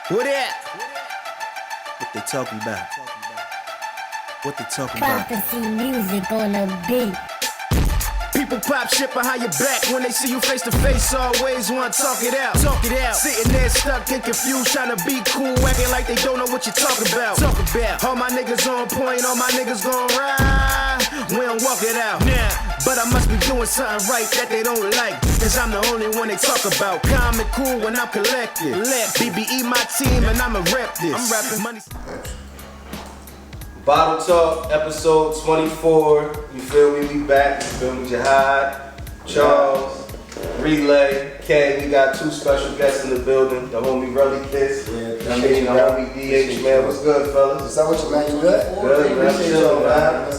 What that? What they talking about? What they talking about? Prophecy music on the beat. People pop shit behind your back when they see you face to face. Always wanna talk it out. Talk it out. Sitting there stuck and confused, trying to be cool, acting like they don't know what you're talking about. Talk about. All my niggas on point, all my niggas gon' ride. We don't walk it out. Nah. But I must be doing something right that they don't like, cause I'm the only one they talk about. Calm and cool when I'm collected. Let BBE my team and I'ma rep this. I'm rapping money. Bottle Talk, episode 24. You feel me? We back. You feel me? Jihad, Charles, Relay, K. We got two special guests in the building. The homie Relli Kiss. Yeah, I mean, the homie DH, man. What's good, fellas? What's up with you, man? You good? Good, man. I'm chilling, man.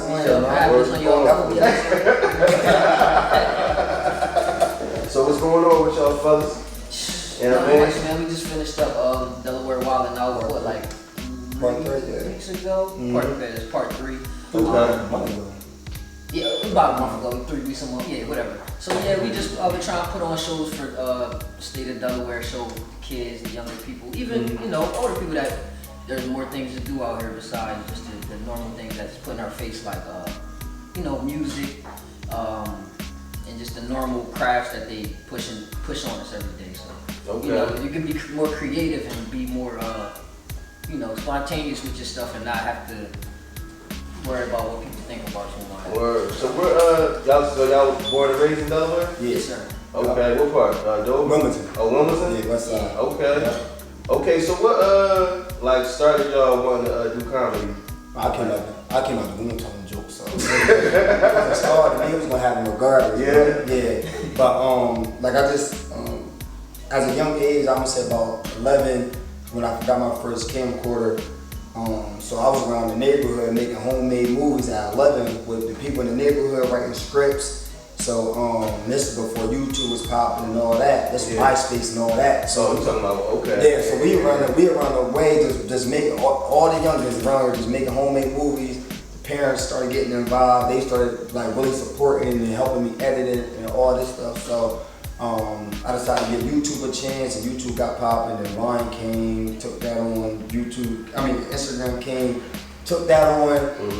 So what's going on with y'all, fellas? Yeah, Not man. much, man. We just finished up Delaware Wild and Out, what, like Part three, yeah. weeks ago? Part 3. Okay. Yeah, about a month ago, 3 weeks a month, yeah, whatever. So yeah, we just been trying to put on shows for the state of Delaware, show kids, the younger people, even, you know, older people that there's more things to do out here besides just the normal things that's put in our face, like, you know, music, and just the normal crafts that they push on us every day. So, you know, you can be more creative and be more, you know, spontaneous with your stuff and not have to worry about what people think about you. Word. So y'all was born and raised in Delaware? Yes, sir. Okay, what part? Dover? Wilmington. Oh, Wilmington? Yeah, west side. Okay. Yeah. Okay, so what like started y'all wanting to do comedy? I came out the womb telling jokes, so I started. He was gonna have them regardless. Yeah. Yeah. But like I just as a young age, I'm gonna say about 11 when I got my first camcorder. So I was around the neighborhood making homemade movies at 11 with the people in the neighborhood writing scripts. So this is before YouTube was popping and all that. This was MySpace and all that. So I'm talking about okay. Yeah, so we around the way just making all the youngins around here just making homemade movies. The parents started getting involved. They started like really supporting and helping me edit it and all this stuff. So I decided to give YouTube a chance, and YouTube got popping. Then Vine came, took that on. Instagram came, took that on,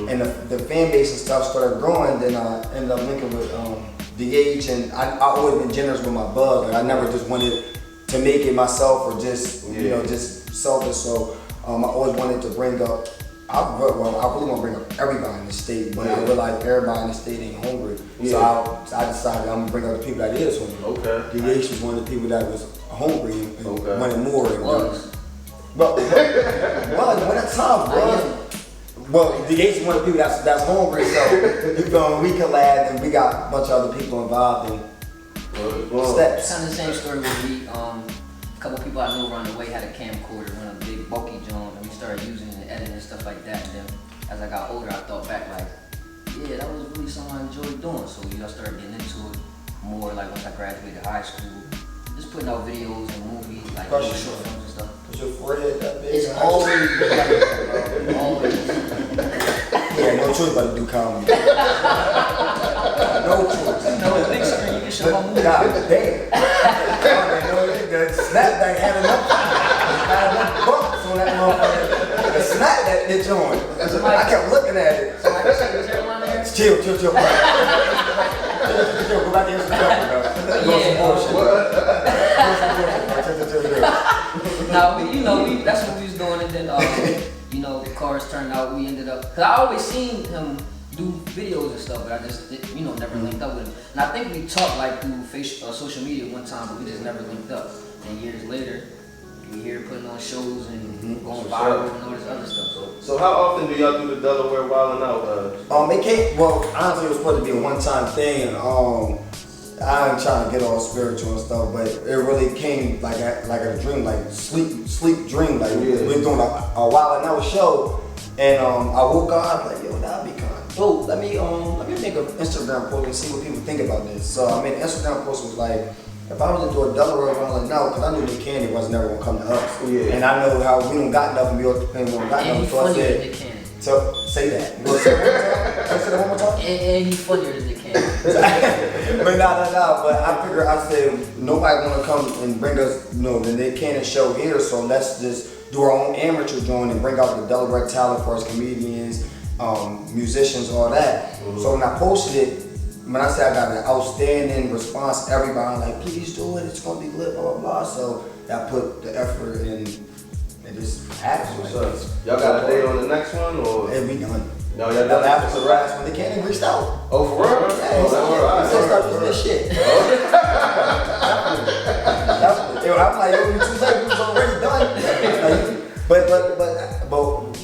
and the fan base and stuff started growing. Then I ended up linking with DH, and I always been generous with my bug. Like I never just wanted to make it myself or just you know just selfish. So I always wanted to bring up. I really want to bring up everybody in the state, but I realized everybody in the state ain't hungry. So I decided I'm gonna bring up the people that is hungry. Okay. DH was one of the people that was hungry and wanted more. But when that time was. Well, DH is one of the people that's hungry, so you feel me? We collabed and we got a bunch of other people involved in steps. Kind of the same story with me. A couple people I knew around the way had a camcorder, one of the big bulky John, and we started using it and editing and stuff like that. And then as I got older, I thought back like, yeah, that was really something I enjoyed doing. So I started getting into it more. Like once I graduated high school, just putting out videos and movies, like short films and stuff. Is your forehead that big? It's always like, bro, always. Yeah, no choice but to do comedy. No choice. You know, the big screen, you can show my movies. God damn. The snapback had enough bumps on that motherfucker. The snap that bitch on. I kept looking at it. So like I said, is everyone there? Chill. Go back to No, but you know, that's what we was doing, and then you know, the cars turned out. We ended up, cause I always seen him do videos and stuff, but I just never linked up with him. And I think we talked like through social media one time, but we just never linked up. And years later, we here putting on shows and going viral and all this other stuff. So how often do y'all do the Delaware Wild and Out? It came, well, honestly, it was supposed to be a one-time thing, and I ain't trying to get all spiritual and stuff, but it really came like a dream, like sleep dream. Like we were doing a Wild and Out show, and I woke up, I'm like, yo, that'd be kind. Oh, let me make an Instagram post and see what people think about this. So I made an Instagram post was like, if I was to do a Delaware Wild and Out, because I knew Nick Candy was never gonna come to us, and I know how we don't got nothing, we don't got nothing. So I said, so say that. Say that one more time. And he's funnier than Nick Candy. But but I figure I said nobody wanna come and bring us, then they can't show here, so let's just do our own amateur joint and bring out the Delaware talent for us comedians, musicians, all that. So when I posted it, when I say I got an outstanding response, everybody like, please do it, it's gonna be lit, blah, blah, blah. So I put the effort in and just happened. Y'all got a date on the next one or? And we done. No, y'all done after the last one, they can't even reached out. Oh, for real? Yeah, so start using this shit. I'm like, yo, you too late, we was already done. But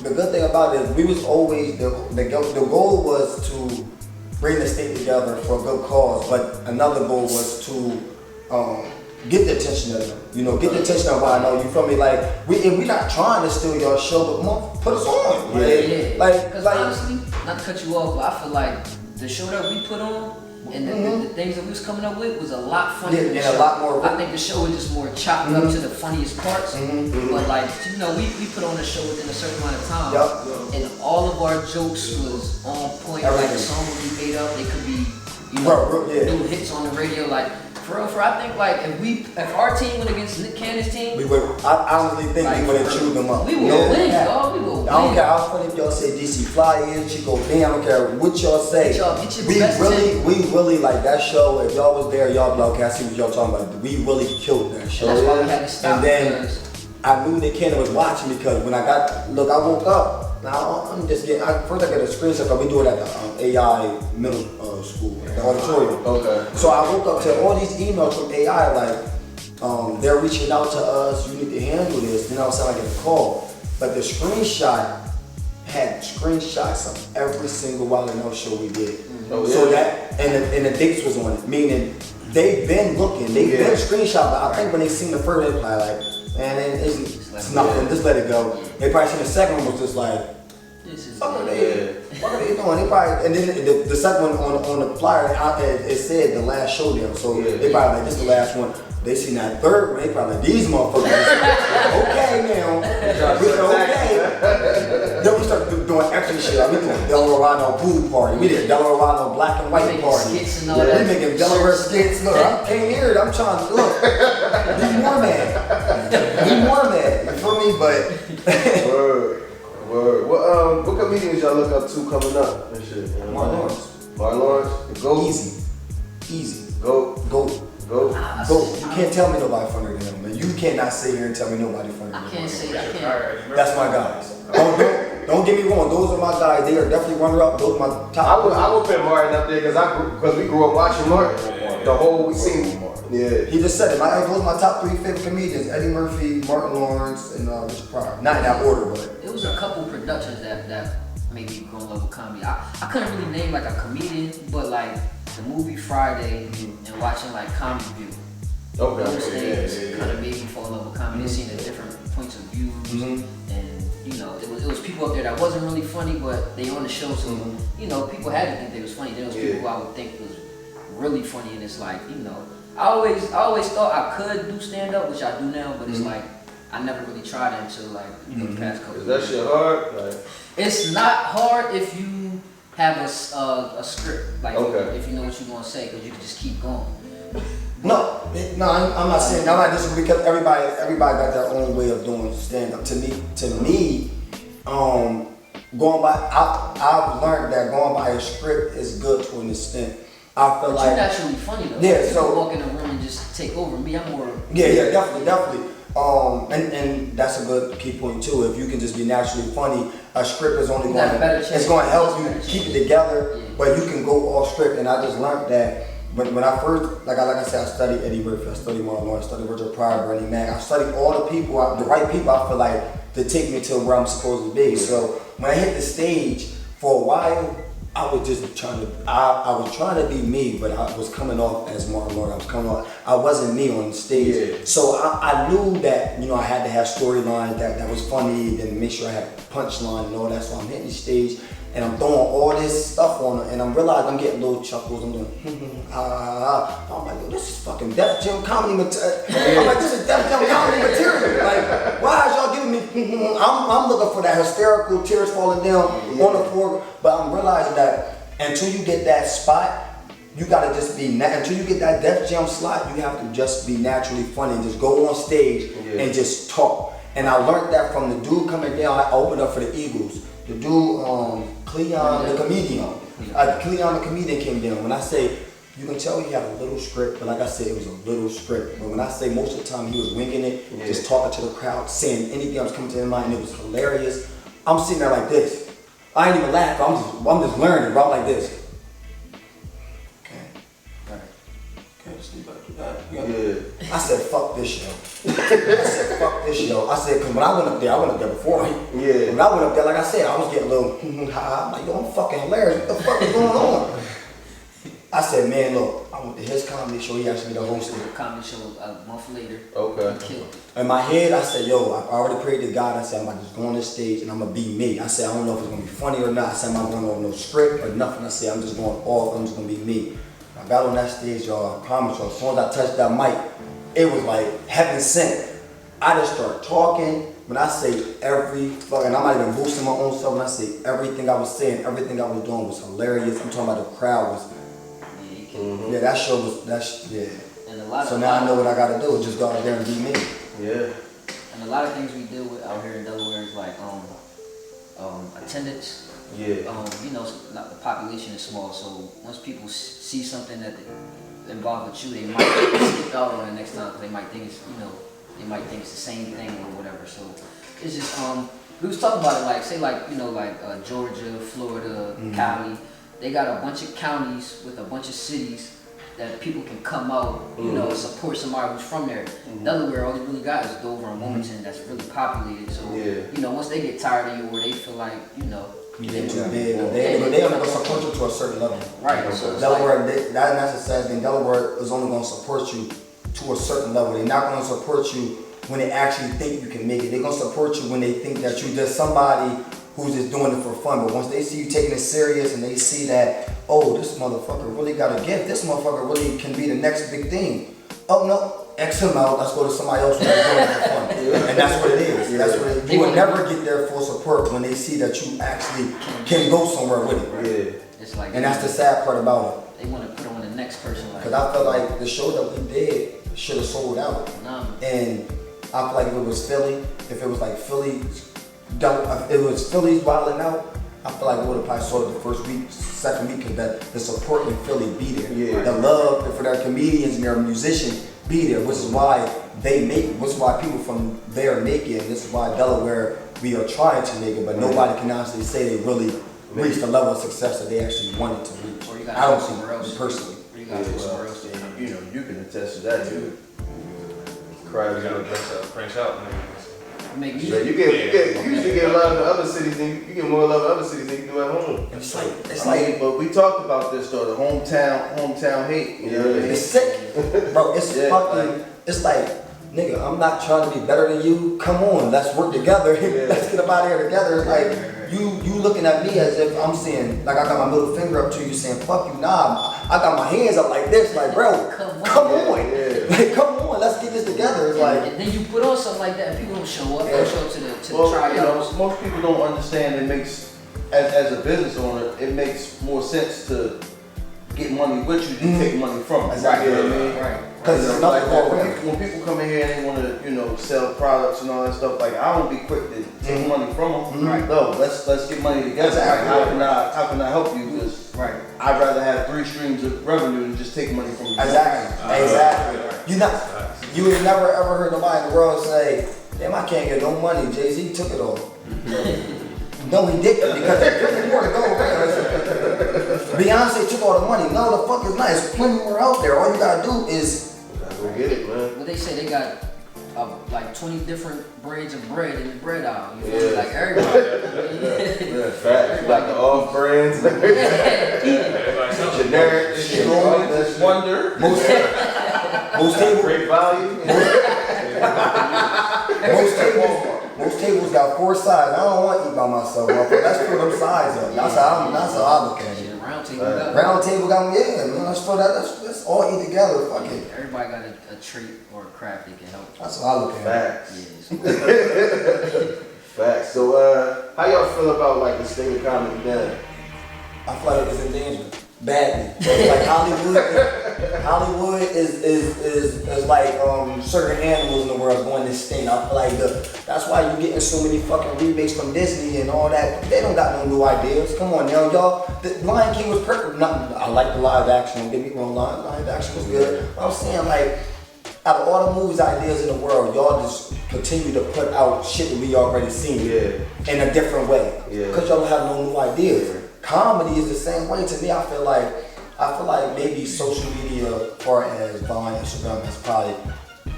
the good thing about it is we was always, the goal was to bring the state together for a good cause, but another goal was to get the attention of them. Get the attention of I know, you feel me? Like, we not trying to steal your show, but put us on. Yeah. Like, honestly, not to cut you off, but I feel like the show that we put on and the things that we was coming up with was a lot funnier than the show. A lot more. I think the show was just more chopped up to the funniest parts. But like, we put on a show within a certain amount of time, and all of our jokes was on point. Like the song would be made up, they could be, new hits on the radio. Like, for real, I think like if our team went against Nick Cannon's team, I honestly think we would have chewed them up. We would win, dog. We would win. I don't care how funny if y'all say DC Fly is, Chico B, I don't care what y'all say. We really like that show. If y'all was there, y'all be like, okay, I see what y'all talking about. We really killed that show. That's why we had to stop. And then I knew Nick Cannon was watching because when I woke up. Now I'm just getting. First I got a screenshot because we do it at the AI middle school, the auditorium. Okay. So I woke up to all these emails from AI like, they're reaching out to us. You need to handle this. Then all of a sudden I get a call, but the screenshot had screenshots of every single Wild 'N Out show we did. So that and the dates was on it, meaning they've been looking, they've been screenshot. But I think when they seen the first, they like. Man, it's nothing. Just let it go. They probably seen the second one was just like, what are they doing? They probably, and then the second one on the flyer, it said the last showdown. So they probably like, this is the last one. They seen that third one, they probably like, these motherfuckers. Okay now, okay. Then we started doing extra shit. We doing Delaware pool party. We did Delaware black and white party. We making Delaware skits. Look, I can't hear it. I'm trying to look. Be more mad. You feel me? But Word. What comedians y'all look up to coming up and shit? Mark Lawrence. The GOAT. Easy. Go. You can't tell me nobody funnier than him, man. You cannot sit here and tell me nobody funnier than him. I can't say that. That's my guys. Don't get me wrong. Those are my guys. They are definitely runner-up. Those are my top. I would put Martin up there because we grew up watching Martin. The whole we seen. Yeah. He just said it. Those are my top 3 favorite comedians: Eddie Murphy, Martin Lawrence, and Richard Pryor. Not in that order, but it was a couple productions that made me go in love with comedy. I couldn't really name like a comedian, but like the movie Friday and watching like Comedy View. Okay. Those things kind of made me fall in love with comedy, seeing the different points of views, and it was people up there that wasn't really funny, but they on the show, so people had to think they was funny. There was people who I would think was really funny, and it's like I always thought I could do stand up, which I do now, but it's like I never really tried it until like the past couple. Is that shit hard? Like, it's not hard if you have a script, like if you know what you want to say, because you can just keep going. No, I'm not saying. I'm not disagreeing because everybody got their own way of doing stand up. To me, going by, I've learned that going by a script is good to an extent. I feel like you're naturally funny though. Yeah, you so can walk in the room and just take over. Me, I'm more. Yeah, definitely. And that's a good key point too. If you can just be naturally funny, a script is only going to help you keep it together. But you can go off script, and I just learned that. When I first, like I said, I studied Eddie Murphy, I studied Martin Lawrence, I studied Richard Pryor, Bernie Mac. I studied all the people, the right people I feel like to take me to where I'm supposed to be. So when I hit the stage, for a while, I was just trying to, I was trying to be me, but I was coming off as Martin Lawrence. I wasn't me on the stage. Yeah. So I knew that, I had to have storylines that was funny, and make sure I had a punchline and all that. So I'm hitting the stage, and I'm throwing all this stuff on it, and I'm realizing I'm getting little chuckles. I'm doing I'm like, yo, this is fucking Def Jam comedy material. I'm like, this is Def Jam comedy material. Like, why is y'all giving me? I'm looking for that hysterical tears falling down on the floor, but I'm realizing that until you get that spot, you gotta just be, until you get that Def Jam slot, you have to just be naturally funny and just go on stage and just talk. And I learned that from the dude coming down. I opened up for the Eagles. The dude, Cleon the comedian. Cleon the comedian came down. When I say, you can tell he had a little script, but like I said, it was a little script. But when I say most of the time he was winging it, just talking to the crowd, saying anything that was coming to his mind, and it was hilarious. I'm sitting there like this. I ain't even laughing. I'm just learning, bro, like this. I said, fuck this show. I said, cause when I went up there before. When I went up there, like I said, I was getting a little, I'm like, yo, I'm fucking hilarious. What the fuck is going on? I said, man, look, I went to his comedy show. He asked me to host it. Comedy show a month later. Okay. Killed. In my head, I said, yo, I already prayed to God. I said, I'm about to just go on this stage and I'm gonna be me. I said, I don't know if it's gonna be funny or not. I said, I'm not going on no script or nothing. I said, I'm just just gonna be me. I got on that stage, y'all. I promise y'all, as soon as I touched that mic, it was like heaven sent. I just started talking. When I say I'm not even boosting my own self. When I say everything I was saying, everything I was doing was hilarious. I'm talking about the crowd was. Yeah, that show was. And so now I know what I gotta do. Just go out there and be me. Yeah. And a lot of things we deal with out here in Delaware is like attendance. Yeah. You know, the population is small, so once people see something that involves with you, they might skip out on it next time because they might think it's, they might think it's the same thing or whatever. So it's just we was talking about it like Georgia, Florida, Cali. They got a bunch of counties with a bunch of cities that people can come out, and support somebody who's from there. Delaware, all they really got is Dover and Wilmington that's really populated. So once they get tired of you or they feel like They're too big. They only gonna support you to a certain level. Right. So Delaware, that's the sad thing. Delaware is only gonna support you to a certain level. They're not gonna support you when they actually think you can make it. They're gonna support you when they think that you're just somebody who's just doing it for fun. But once they see you taking it serious and they see that, oh, this motherfucker really got a gift. This motherfucker really can be the next big thing. Oh no. X him out, let's go to somebody else who's doing it for fun. And that's what it is. That's what it is. You will never get their full support when they see that you actually can go somewhere with it. Yeah. It's like, and that's the sad part about it. They want to put on the next person. Because I felt like the show that we did should have sold out. And I feel like if it was Philly, if it was like Philly's wilding out, I feel like it would have probably sold it the first week, second week, because the support in Philly be there. Yeah. The love for their comedians and their musicians be there, which is why which is why people from there make it, and this is why Delaware, we are trying to make it, but nobody can honestly say they really reached the level of success that they actually wanted to reach. I don't see it personally. You can attest to that too. Crowds gotta branch out. You usually get a lot of the other cities, and you get more love in other cities than you do at home. It's like, but we talked about this though, the hometown hate. You know what I mean? It's sick, bro. It's fucking. It's like, nigga, I'm not trying to be better than you. Come on, let's work together. Let's get up out of here together. It's like you looking at me as if I'm saying, like I got my middle finger up to you, saying fuck you. Nah, I got my hands up like this, like bro, come on. Like, come on, let's get this together. It's like, and then you put on something like that, and people don't show up. They show up to the tryouts. Most people don't understand. It makes, as a business owner, it makes more sense to get money with you than take money from you. Exactly. You know what I mean? Right. Because when people come in here and they want to, sell products and all that stuff, like I don't be quick to take money from them. Right. No, let's get money together. Exactly. How can I help you? Because I'd rather have 3 streams of revenue than just take money from you. Exactly. You would never ever heard nobody in the world say, damn, I can't get no money. Jay-Z took it all. No, he didn't, because there's plenty more to go around. Beyonce took all the money. No, the fuck is not. There's plenty more out there. All you gotta do is go get it, man. What they say, they got like 20 different braids of bread in the bread aisle. You know, like everybody. Facts. Like the off brands. Generic, Strowman, Wonder. Most tables. Great value. Most tables got 4 sides. I don't want to eat by myself. Let's throw them sides up. That's how I look at it. Round table got them, man. Let's throw that. Let's all eat together. Fuck it. Everybody got a treat or a craft they can help. That's how I look at it. Facts. So, how y'all feel about like the state of comedy then? I feel like it's in danger. badly. Like Hollywood is like certain animals in the world going extinct. I feel like that's why you getting so many fucking remakes from Disney and all that. They don't got no new ideas. Come on now, y'all. The Lion King was perfect. I like the live action. Don't get me wrong, live action was good. But I'm saying like, out of all the movies ideas in the world, y'all just continue to put out shit that we already seen in a different way. Cause y'all have no new ideas. Comedy is the same way to me. I feel like maybe social media, as far as Vine, Instagram, has probably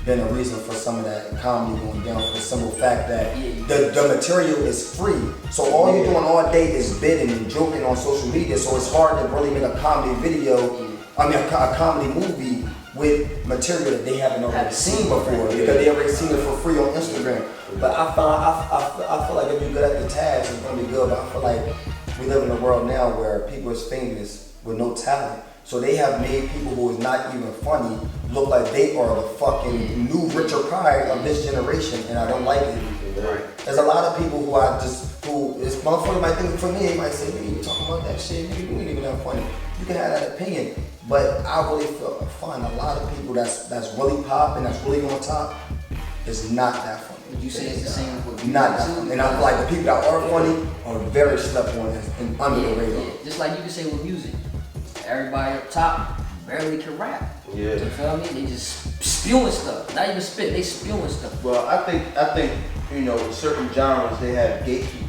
been a reason for some of that comedy going down for the simple fact that the material is free. So all you're doing all day is bidding and joking on social media. So it's hard to really make a comedy video, a comedy movie with material that they haven't already seen before because they already seen it for free on Instagram. But I feel like if you're good at the task, it's gonna be good. But I feel like we live in a world now where people is famous with no talent. So they have made people who is not even funny look like they are the fucking new Richard Pryor of this generation, and I don't like it. Right. There's a lot of people who is motherfuckers might think for me, they might say, "Nigga, you talking about that shit? You ain't even that funny." You can have that opinion, but I really find a lot of people that's really popping, that's really on top, is not that funny. Would you say it's the same with not that funny? And I feel like the people that are funny are very slept on and under the radar. Yeah. Just like you can say with music, everybody up top barely can rap. Yeah. You feel me? They just spewing stuff. Not even spit, they spewing stuff. Well, I think you know, certain genres they have gatekeepers.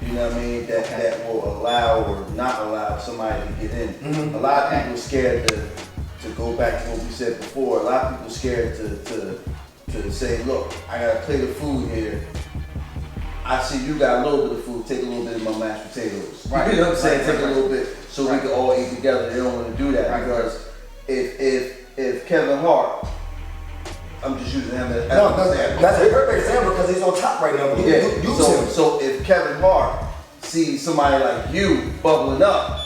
You know what I mean? That will allow or not allow somebody to get in. Mm-hmm. A lot of people are scared to go back to what we said before. A lot of people are scared to say, look, I gotta play the food here. I see you got a little bit of food, take a little bit of my mashed potatoes. Right. You know what I'm saying? Take a little bit so we can all eat together. They don't want to do that because if Kevin Hart, I'm just using him as an example. That's a perfect example because he's on top right now. So if Kevin Hart sees somebody like you bubbling up,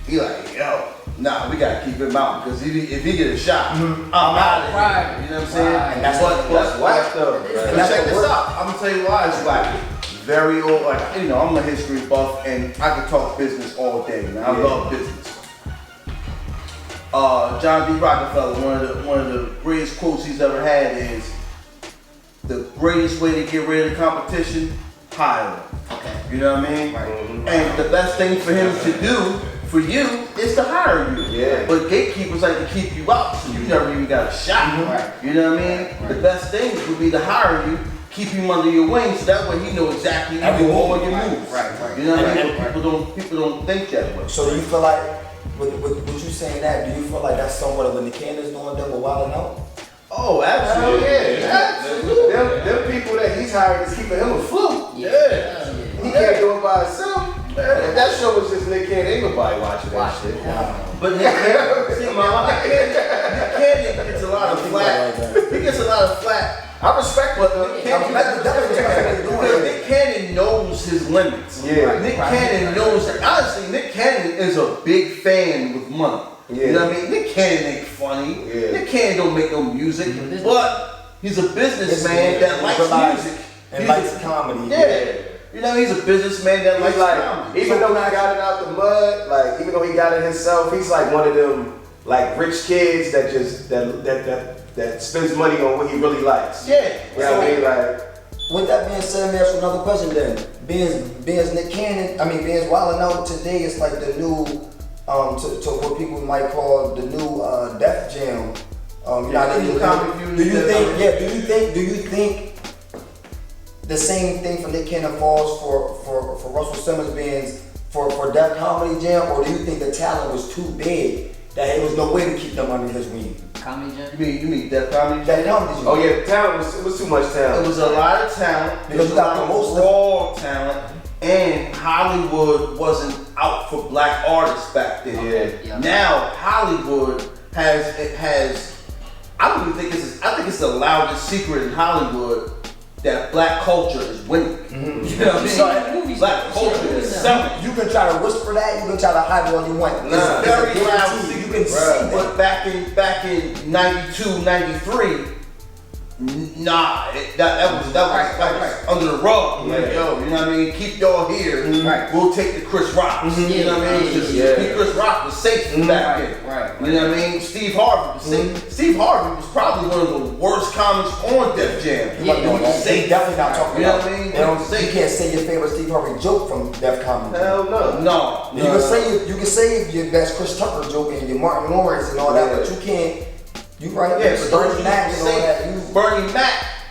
he like, yo, nah, we gotta keep him out because if he get a shot, I'm out of here. Right. You know what I'm saying? And that's whack though. Right. Check this out. I'm gonna tell you why it's whack. Very old, like, you know, I'm a history buff and I can talk business all day, man. I love business. John D. Rockefeller, one of the greatest quotes he's ever had is, the greatest way to get rid of competition, hire them. Okay. You know what I mean? Right. And the best thing for him to do for you is to hire you. Yeah. But gatekeepers like to keep you out so you never even got a shot. Right. You know what I mean? Right. The best thing would be to hire you, keep him under your wing so that way he know exactly all your moves. Right. You know what I mean? People don't think that way. So do you feel like, with you saying that, do you feel like that's somewhat of when the Cannons doing them with Wildin' Out? Oh, absolutely. Absolutely. Them people that he's hired is keeping him afloat. Yeah. He can't do it by himself. If that show was just Nick Cannon, ain't nobody watching that shit. But Nick Cannon gets a lot of flack. He gets a lot of flack. I respect what Nick Cannon knows his limits. Yeah. Nick Cannon knows that. Honestly, Nick Cannon is a big fan with money. Yeah. You know what I mean? Nick Cannon ain't funny. Yeah. Nick Cannon don't make no music. Mm-hmm. But he's a businessman that likes music. And likes comedy. Yeah. You know, he's a businessman that likes comedy. Even though he got it out the mud, like even though he got it himself, he's like one of them like rich kids that just that spends money on what he really likes. Yeah. You know what I mean? Like, with that being said, let me ask you another question then. Being Nick Cannon, being Wildin' Out today is like the new, to what people might call the new Def Jam. Do you think the same thing for Nick Cannon falls for Russell Simmons being for Def Comedy Jam, or do you think the talent was too big that there was no way to keep them under his wing? Comedy Jam? You mean Def Comedy Jam? Def Comedy Jam. oh yeah, the talent was too much talent. It was a lot of talent. Because you got the most raw talent, and Hollywood wasn't out for black artists back then. Okay. Yeah. Now Hollywood has. I think it's the loudest secret in Hollywood that black culture is winning. Mm-hmm. You know what I mean? Black culture is selling. You can try to whisper that, you can try to hide it all you want. It's very loud. You can see that. But back in 92, 93, Nah, that was under the rug. Like, yo, you know what I mean? Keep y'all here. Right. We'll take the Chris Rocks. You know what I mean? Chris Rock was safe back then. Right. You know what I mean? Steve Harvey was safe. Steve Harvey was probably one of the worst comics on Def Jam. They definitely not talking about. You know what I mean? You can't say your favorite Steve Harvey joke from Def Comedy. Hell no. No. You can say your best Chris Tucker joke and your Martin Lawrence and all that, but you can't. You right? Yeah, Bernie Mac and all that.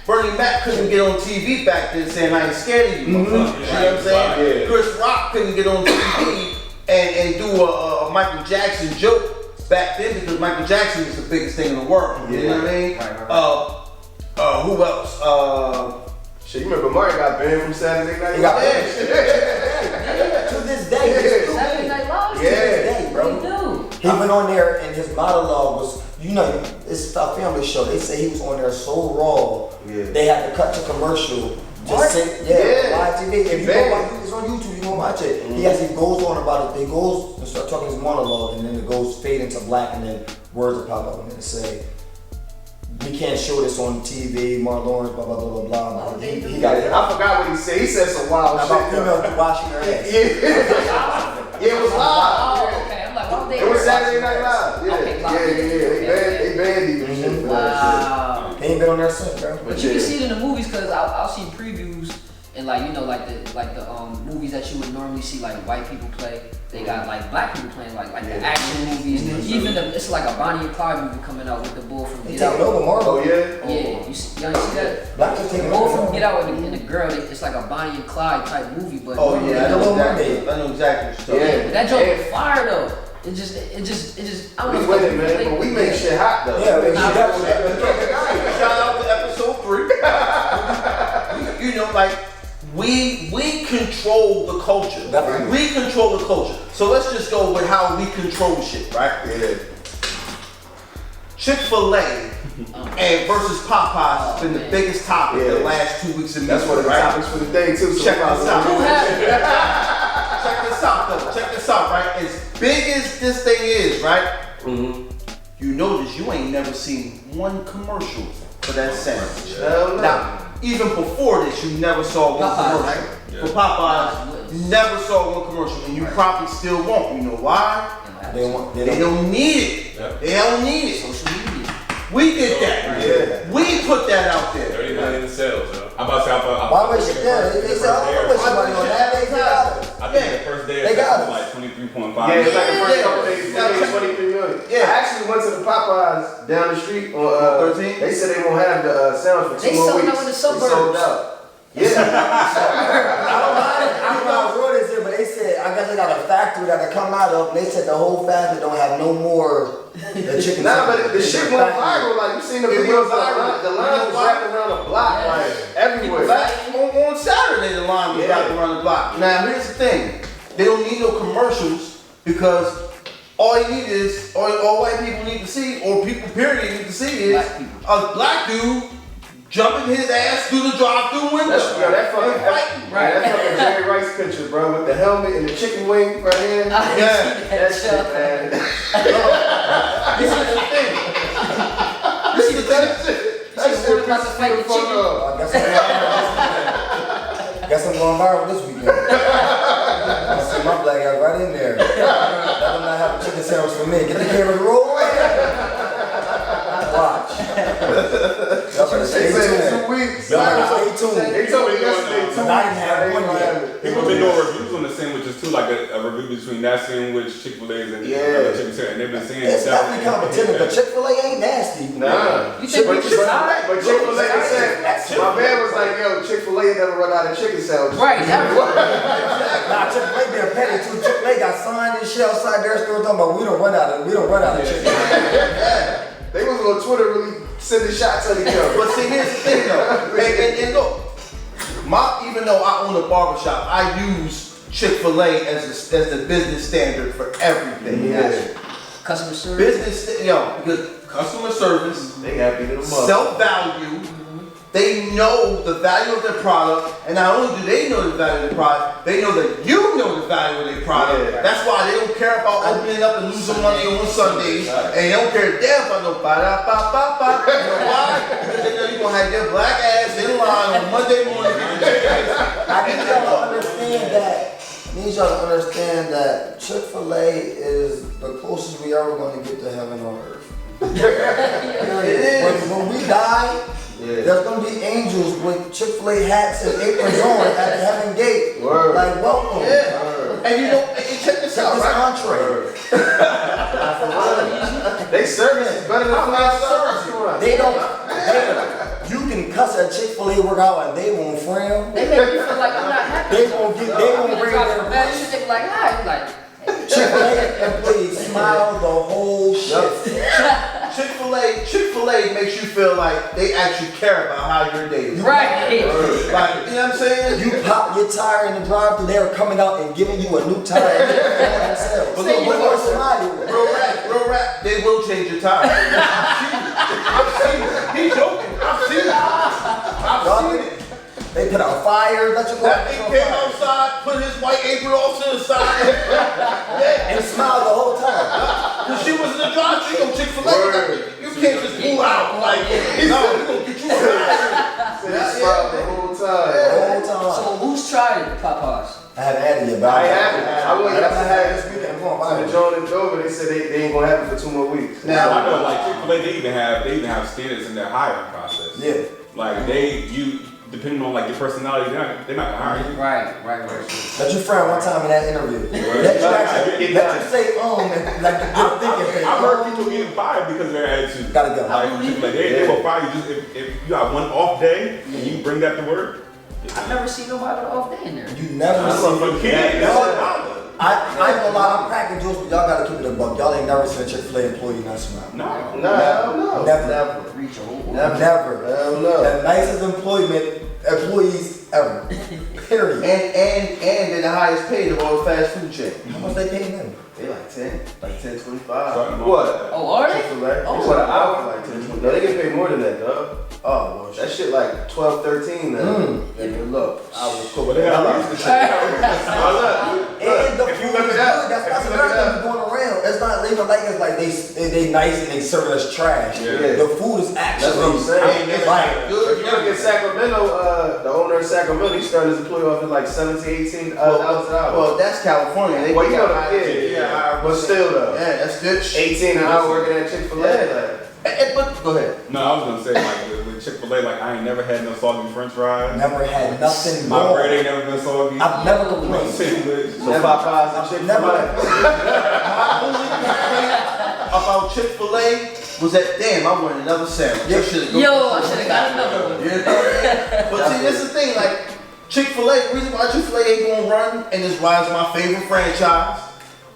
Bernie Mac couldn't get on TV back then saying I ain't scared of you. You know what I'm saying? Yeah. Chris Rock couldn't get on TV and do a Michael Jackson joke back then because Michael Jackson was the biggest thing in the world. You know what I mean? Who else? Shit, you remember Martin got banned from Saturday Night Live? He got banned. To this day. Saturday Night Live? To this day, bro. They do. He went on there and his monologue was, it's a family show. They say he was on there so raw, they had to cut to commercial. Just say, live TV. If you go watch it, it's on YouTube, you can watch it. He actually goes on about it. He goes and start talking his monologue and then it goes fade into black and then words will pop up and then say, we can't show this on TV, Martin Lawrence, blah, blah, blah, blah, blah. He got it. I forgot what he said. He said some wild About shit. females washing their ass. Yeah, it was live. Oh, okay. I'm like, what they It was Saturday Night Live. Yeah, Okay, They banned him and shit. Wow. He ain't been on there since, bro. But you can see it in the movies because I'll see previews and like the movies that you would normally see like white people play. They got like black people playing like the action movies. Even it's like a Bonnie and Clyde movie coming out with the bull from They Get Out. taking over Marvel. Oh yeah. Yeah, y'all see that? Black people The taking bull over. from Get Out and the girl. It's like a Bonnie and Clyde type movie, but Oh yeah, I know Mermaid. exactly what you're talking Yeah. about. but that joke was fire though. It just I don't We know. winning, man. But we make shit hot though. Yeah, we Shout out to episode 3. You know, like we control the culture. Definitely. We control the culture. So let's just go with how we control shit, right? Yeah. Chick-fil-A and versus Popeyes has been the biggest topic the last 2 weeks in That's one of the topics for the day too. So Check this out. Who had Check this out though. Check this out, right? As big as this thing is, right? You notice you ain't never seen one commercial for that sandwich. Hell no. Now, even before this, you never saw one Popeyes, commercial. right? For Popeyes, you never saw one commercial, and you probably still won't. You know why? They don't need it. They don't need it. social media. We did that. Yeah. We put that out there. 30 million in sales, yo. I'm about to say, Why waste your day? They said, I don't waste your money on that. They got it. I think the first day They got was it. like 23.5. Yeah, it's like the first Yeah. couple days, Yeah. 23 million. Yeah. I actually went to the Popeyes down the street on 13. They said they won't have the sandwich for 2 They more sold weeks. out in the They sold suburbs. out. Yeah. I don't know how real this is, but they said, I guess they got a factory that they come out of, and they said the whole factory don't have no more the chicken. Nah, but the shit went viral. Like you seen the videos, the line was wrapped around the block, like everywhere. On Saturday, the line was wrapped around the block. Now, here's the thing. They don't need no commercials because all you need is, all white people need to see, or people period need to see is a black dude jumping his ass through the drive-through window. That fucking fighting. that fucking Jerry Rice picture, bro, with the helmet and the chicken wing right here. That shit, man. This is the thing. You see the That shit about to fight the chicken. Guess I'm going viral this weekend. I see my black guy right in there. Let them not have a chicken sandwich for me. Get the camera rolling. Watch. Y'all better stay They said tuned. 2 weeks. Y'all better stay tuned. They told me yesterday 2 weeks. Not even have one yet. People been doing reviews on the sandwiches too, like a review between that sandwich, Chick-fil-A's, and other chicken sandwich, and they've been saying It's definitely competitive, but Chick-fil-A ain't nasty. Nah. You think But we should stop? Chick-fil-A said, my man was like, yo, Chick-fil-A never run out of chicken sandwiches. Right, never. Nah, Chick-fil-A being petty too. Chick-fil-A got signed and shit outside their store talking about we don't run out of chicken. They was on Twitter really sending shots at each other. But see, here's the thing though. And look, even though I own a barbershop, I use Chick-fil-A as the business standard for everything. Yeah. Customer service. Because customer service, They happy to the mother. self-value, they know the value of their product, and not only do they know the value of their product, they know that you know the value of their product. Yeah. That's why they don't care about opening up and losing money on Sundays, and they don't care damn about no ba-da-ba-ba-ba. You know why? Because they know you're gonna have your black ass in line on Monday morning. I need y'all to understand that. Chick-fil-A is the closest we ever going to get to heaven on earth. It is. When we die, there's going to be angels with Chick-fil-A hats and aprons on at the heaven gate. Word. Like, welcome. Yeah. And you know, and check this out, This right? entree. They service is better than 5-star restaurants. They don't. You can cuss at Chick-fil-A workout and they won't frown. They make me feel like I'm not happy. They won't bring drop their some bad shit. They be like, hi. I'm like, Chick-fil-A employees smile the whole shift. Chick-fil-A makes you feel like they actually care about how your day is. right. Like, you know what I'm saying? You pop your tire in the drive-thru, they're coming out and giving you a new tire and they're themselves. But look, What smile? real rap, they will change your tire. I've seen it. He's joking. I've seen it. I've seen it. They put out fires, let you go. That nigga came outside, put his white apron off to the side. Yeah. And smiled the whole time. Cause she was in the drive-thru on Chick-fil-A. You can't just pull out. Like, no, we're gonna get you out. They smile the whole time. The whole time. So who's tried it, Popeyes? I haven't had it yet, but I haven't. I went yesterday this weekend. I'm going to to buy the it. Joan and Dover. They said they ain't gonna have it for 2 more weeks. I know, like Chick-fil-A, they even have standards in their hiring process. Yeah. Like depending on like your personality, they might hire you. Right. Let you friend one time in that interview. Let you say and like you get a thinking thing. I've heard people getting fired because of their attitude. Gotta go. Like Chick-fil-A, they will fire you just if you got one off day and you bring that to work. I've never seen nobody with an off day in there. You never see. You can't. I ain't gonna lie, I'm cracking jokes, but y'all gotta keep it a buck. Y'all ain't never seen a Chick-fil-A employee not smile. No. No. Never. Reach a whole Never. Hell no. The nicest employees ever. Period. And they're the highest paid of all the fast food chains. How much they paying them? They like 10, 25. What? Oh, are they? Chick-fil-A? Oh. What, an hour for like 10? No, they get paid more than that, dog. Oh, well, That shit like 12, 13 now. nigga, look, I will cook But they got And And the If you food look is it up, good. That's if you look another it thing going around. It's not even like it's like they nice and they serve it as trash. Yeah. The food is actually That's what I'm saying. like If you look at Sacramento, the owner of Sacramento, he started his employee off at like 17, 18 hours an hour. well, that's California. They Well, you know got the high- yeah, but still though. Yeah, that's good. 18 an hour working at Chick-fil-A. Yeah. But go ahead. No, I was gonna say like with Chick-fil-A, like I ain't never had no soggy French fries. never had nothing My wrong. bread ain't never been soggy. I've never My complained. sandwich. So Popeyes and Chick-fil-A. My only complaint about Chick-fil-A was that damn, I wanted another sandwich. Yeah. I should've Yo, I should have got another one. You know what I mean? But see, that's the thing, like Chick-fil-A, the reason why Chick-fil-A ain't gonna run, and this why it's my favorite franchise.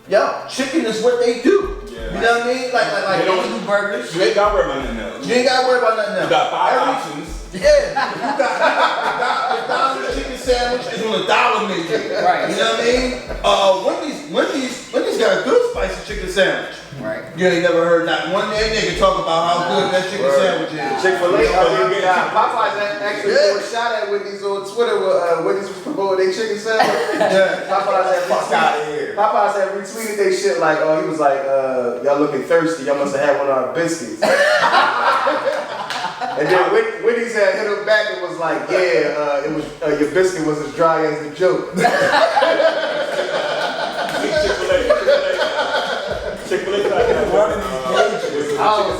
Yo, chicken is what they do. Yeah. You know what I mean? Like They don't do burgers. You ain't got to worry about nothing else. you ain't gotta worry about nothing else. You got 5 Every- options. Yeah, you got the $1 chicken sandwich is on the $1 menu. Right. You know what I mean? Wendy's got a good spicy chicken sandwich. Right. You ain't never heard not one nigga talk about how good that chicken sandwich is. Chick-fil-A, Popeyes actually threw a shot at Wendy's on Twitter where Wendy's was promoting their chicken sandwich. Yeah. Fuck out of here. Popeyes had retweeted they shit like, oh, he was like, y'all looking thirsty, y'all must have had one of our biscuits. And then Wendy's had hit him back and was like, yeah, it was your biscuit was as dry as a joke. Chick-fil-A tried that Running these pages. I was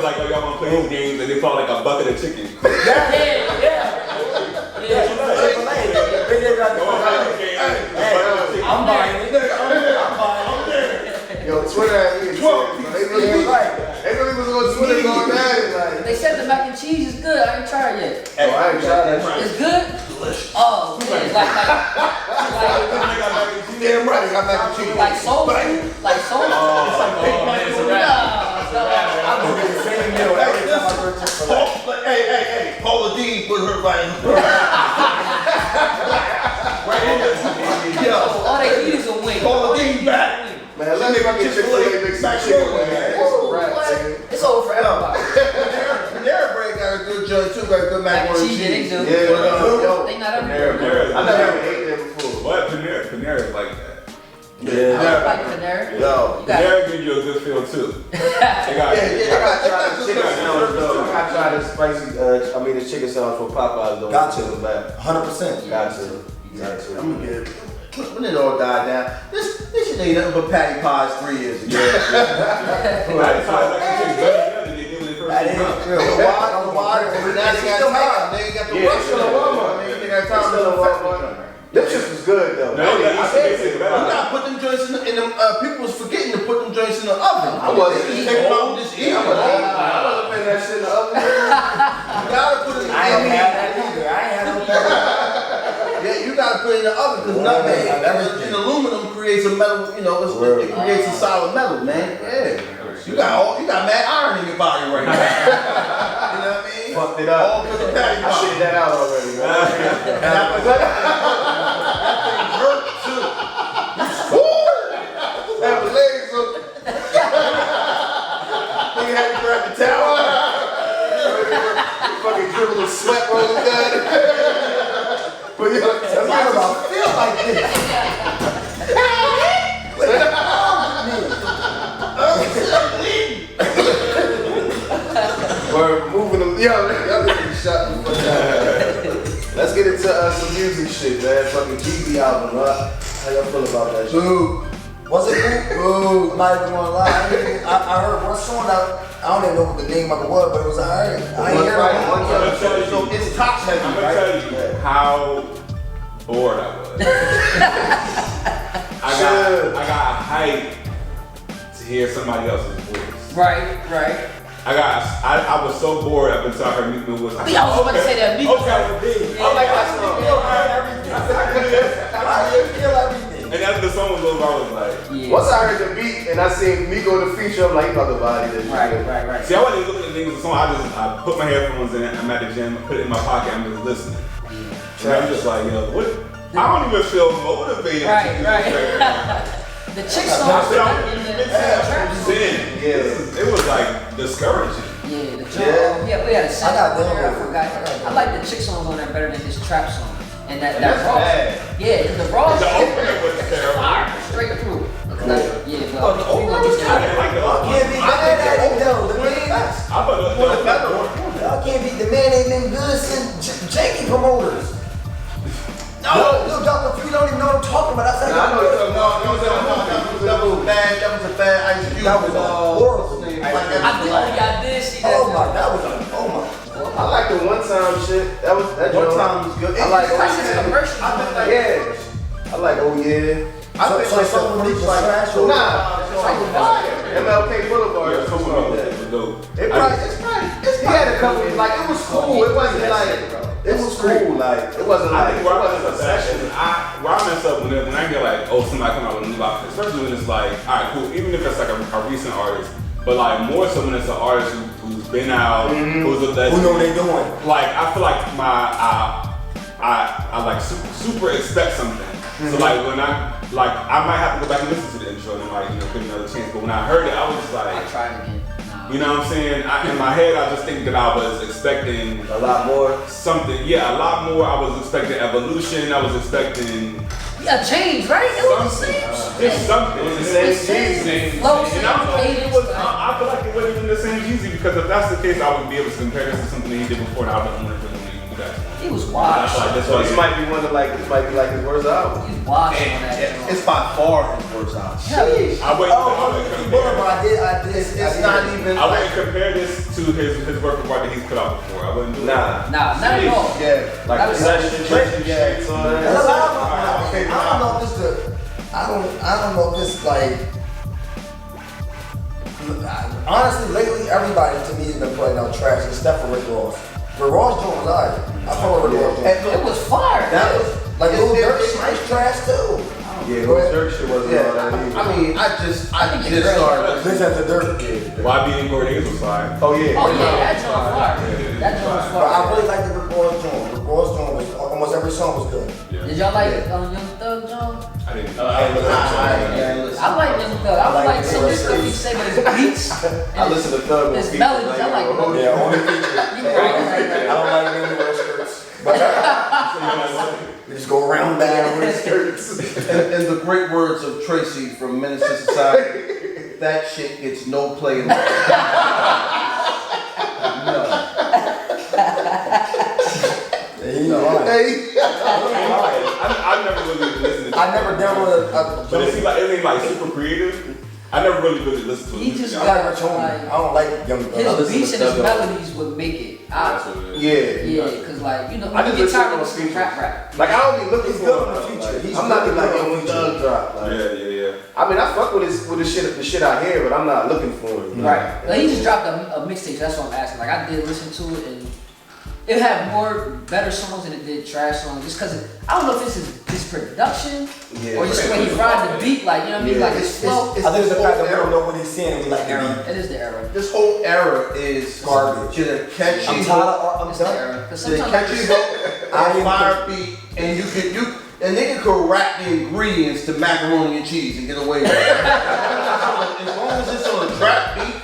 like, oh, y'all wanna play these games, and they fought like a bucket of chicken. I'm buying it. Yo, Twitter had me. They really was on Twitter going at it like. They said the mac and cheese is good. I ain't tried it yet. Oh, I ain't tried that shit. It's good? Delicious. Oh, man. Damn right, I got mac and cheese. Like soul food? Like soul food? I'm gonna get the same meal every time I go to Chick-fil-A. Hey, Paula Dean put her right in the Yo, All they eat is a wing. Paula Dean back. Man, let me fucking Chick-fil-A mix some chicken, man. It's a wrap, man. It's over for everybody. Panera Bread got a good good joint too. Got good macaroni and cheese. They do. Yo, They not Panera. I never ate there before. What? Panera is like that. Yeah. I like Panera. Yo, Panera gives you a good feel too. They got I got to try the chicken sandwich though. I got to try the spicy, the chicken sandwich for Popeyes though. Got to. 100%. Got to. I'm gonna get it. When it all died down, this shit ain't nothing but patty pies 3 years ago. That is true. Now they got time. They got the rush on the Walmart. They got time to do Them shit was good though. You gotta put them joints in the people was forgetting to put them joints in the oven. I wasn't. Just take them out and just eat them. I wasn't putting that shit in the oven. You gotta put it in the oven. I ain't had that either. I ain't had no Yeah, you gotta put it in the oven because nothing in aluminum creates a metal. You know, it creates a solid metal, man. Yeah. You got mad iron in your body right now. You know what I mean? Fucked it up. All because of patty I shit that out already, man. That thing hurt too. Woo! Have the legs up. Nigga had to grab the towel. Fucking dribble the sweat rolling down. But yo, That's why I feel like this. we're moving them. Yo, y'all niggas shut the fuck up. Let's get into some music shit, man. Fucking Jeezy album, huh? How y'all feel about that shit? Dude, was it cool? I'm not even gonna lie. I heard one song that I don't even know what the name of it was, but it was alright. I ain't hear it. So it's top heavy, I'm gonna right? tell you how bored I was. I got hyped to hear somebody else's voice. Right. I was so bored up until I heard Meek Mill was. I was about to say that. Meek Okay. I like that song. I feel everything. And after the song was over, I was like, Yeah. Once I heard the beat and I seen Miko in the feature, I'm like, he about to body this shit. Right. see, I wasn't looking at things of the song. I put my headphones in, I'm at the gym, I put it in my pocket, I'm just listening. And I'm just like, yo, what? I don't even feel motivated. Right. The chick songs were not in the trap song. It was like discouraging. Yeah, the drum. Yeah, we had a I got sample them there. I over. forgot. I like the chick songs on there better than his trap song. And that That's raw. bad. Yeah, because the raw The opener was terrible. fire straight through. Yeah, but The opener was I didn't like the Y'all opener. can't be mad at it though. The man, I thought the opener. y'all can't be. The man ain't been good since janky promoters. No, Dr. 3 don't even know what I'm talking about. That's Nah, I know what you're talking That was a bad Ice Cube. That was horrible. I think I did see that. Oh my. I like the one time shit. That One time was good. I like That's his commercial. yeah. I like oh yeah. I think So like some some of these freaks was like trash or- Nah, MLK Boulevard. Yeah, come on, the dope. He had a couple. Like it was cool. It wasn't like it was cool. Like it wasn't I like think where I mess up where I mess up when I get like, oh, somebody come out with a new outfit, especially when it's like, all right, cool, even if it's like a recent artist, but like more so when it's an artist who's been out, who's a legend. Who know what they doing? Like I feel like I like super expect something. So like when I might have to go back and listen to the intro and like give it another chance. But when I heard it, I was just like, I tried again. Nah. you know what I'm saying? In my head, I just think that I was expecting a lot more. something. Yeah, a lot more. I was expecting evolution. I was expecting Yeah, change, right? It was the same. just something. It was the same Jeezy. Flow, And I feel like it wasn't even the same Jeezy because if that's the case, I would be able to compare this to something that he did before. And I wouldn't want to really do that. He was washed. So this might be one of like this might be like his worst album. He was washed on that. It's by far his worst album. I wouldn't compare. It's not even. I wouldn't compare this to his work of art that he's put out before. I wouldn't do it. Nah. Nah, not at all. Yeah. Like That was Possession, Streets on I that. don't know if this I don't know if this like. Honestly, lately everybody to me has been putting out trash except for Rick Ross. Rick Ross joint was alright. I thought Rick Ross joint. It was fire. That was Like Lil Durk shit is trash too. Yeah, Lil Durk shit wasn't all that either. I mean, I just started. Listen to Durk. YB and Gordon was fine. Oh yeah. Oh yeah, that joint was fire. That joint was But I fire. really like the Rick Ross joint. Rick Ross joint was almost every song was good. Yeah. Did y'all like Young Thug joint? I didn't. I like Young Thug. I like some of the stuff he say, but his beats. I listen to Thug on His features, melodies. I like oh, melodies. Yeah, only feature. You right. don't like men who wear skirts. But we just go around that with skirts. In the great words of Tracy from Menace to Society, that shit gets no play in the I've never really listened to I never downloaded but it seems like super creative. I never really listened to it. He just I got I don't like young his beats and his melodies would make it. That's what it is. Yeah, cause like you know, I when just you get listen tired to of listening to rap. Like I don't be looking He's for good him, in the though. future. Like, He's I'm not really like good in yo, the when future. Thug drop. Like, Yeah. I mean, I fuck with the shit I hear, but I'm not looking for it. Right. Like he just dropped a mixtape. That's what I'm asking. Like I did listen to it and it had better songs than it did trash songs. Just cause I don't know if this is his production or just the way he ride the beat. Like you know what I mean? Like his flow. I think it's the fact that we don't know what he's saying and we like the beat. It is the era. This whole era is Garbage. Get a catchy I'm tired of It's the done. era. Cause Get a sometimes catchy hook, a fire beat, and and nigga could wrap the ingredients to macaroni and cheese and get away with it. As long as it's on a trap beat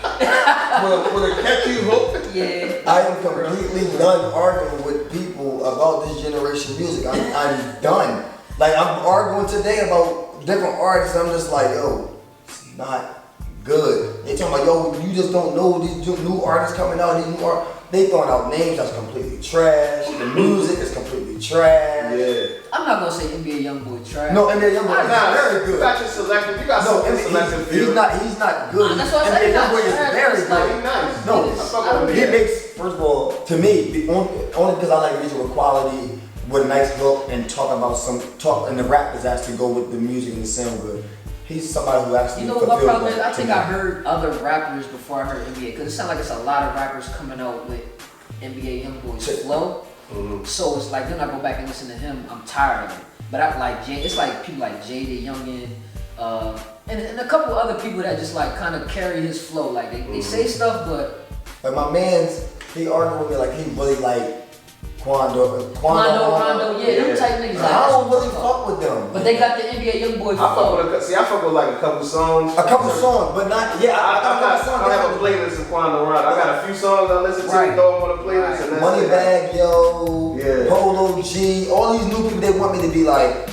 with a catchy hook. yeah. I am completely done arguing with people about this generation music. I'm done. Like I'm arguing today about different artists. I'm just like, yo, it's not good. They talking about, yo, you just don't know these new artists coming out. These new artists, they throwing out names that's completely trash. The music is completely trash. Yeah. I'm not gonna say NBA YoungBoy trash. No, NBA YoungBoy is very You good. got your selective. You got No, some selective feel. he's not good. That's what I'm saying. NBA YoungBoy is Trash, very it's like- good. He nice. No, I fuck with he him. makes, first of all, to me, only because I like music with quality, with a nice hook, and talk, and the rappers actually go with the music and the sound good. He's somebody who actually You know what my fulfills problem is? that I to think me. I heard other rappers before I heard NBA because it sounds like it's a lot of rappers coming out with NBA YoungBoy's flow. So it's like then I go back and listen to him, I'm tired of it. But I like it's like people like Jada Youngin, and a couple other people that just like kind of carry his flow. Like they say stuff, but Like my man's, he argued with me like he really like Quando, Rondo, yeah, them type niggas. Like, I don't really fuck with them. But they got the NBA YoungBoy I fuck flow. with I fuck with like a couple songs. A couple songs, but not, yeah, I got a couple songs. I have a playlist of Quando Rondo. I got a few songs I listen to, Right. throw them on a playlist, and that's it. Moneybag Yo, Yeah. Polo G, all these new people, they want me to be like,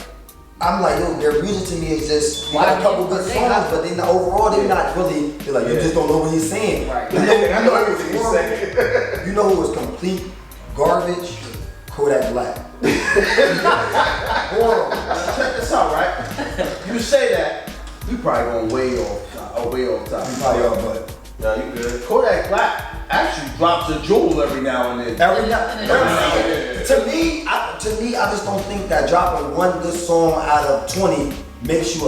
I'm like, yo, their music to me is just, we got a couple good songs, but they not, overall, they're not really, they're like, you just don't know what he's saying. Right. You know, I know everything you're saying. You know who was complete garbage? Kodak Black. Horrible. Check this out, right? You say that, you probably going way off top. You probably are, but No, you good. Kodak Black actually drops a jewel every now and then. every to me, I just don't think that dropping one good song out of 20 makes you a